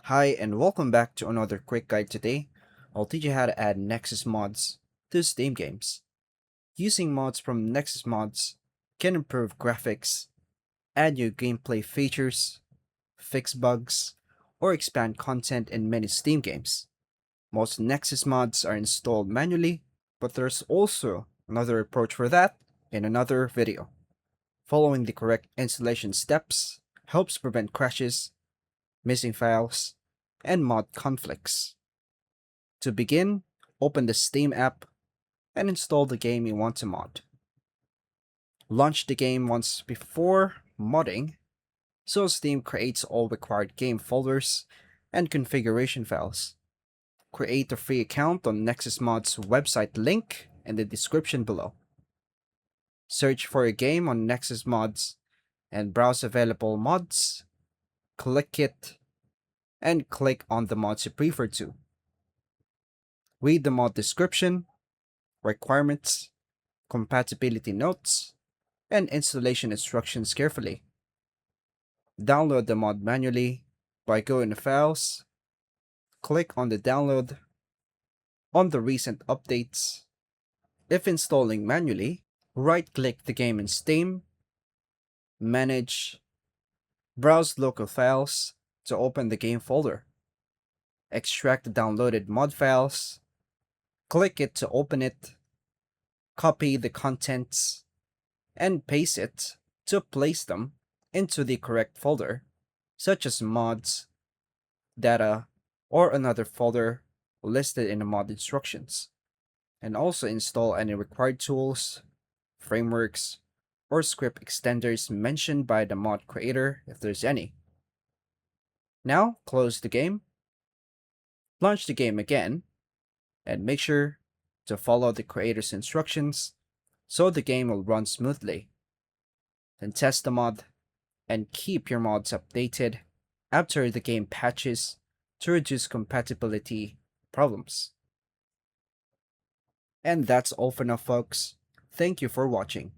Hi and welcome back to another quick guide today. I'll teach you how to add Nexus mods to Steam games. Using mods from Nexus mods can improve graphics, add new gameplay features, fix bugs, or expand content in many Steam games. Most Nexus mods are installed manually, but there's also another approach for that in another video. Following the correct installation steps helps prevent crashes, missing files, and mod conflicts. To begin, open the Steam app and install the game you want to mod. Launch the game once before modding, so Steam creates all required game folders and configuration files. Create a free account on Nexus Mods website link in the description below. Search for a game on Nexus Mods and browse available mods, click it, and click on the mods you prefer to. Read the mod description, requirements, compatibility notes, and installation instructions carefully. Download the mod manually by going to Files, click on the download, on the recent updates. If installing manually, right-click the game in Steam, Manage, browse local files to open the game folder. Extract the downloaded mod files, click it to open it, copy the contents, and paste it to place them into the correct folder, such as mods, data, or another folder listed in the mod instructions, and also install any required tools, frameworks, or script extenders mentioned by the mod creator if there's any. Now, close the game, launch the game again, and make sure to follow the creator's instructions so the game will run smoothly. Then test the mod and keep your mods updated after the game patches to reduce compatibility problems. And that's all for now, folks. Thank you for watching.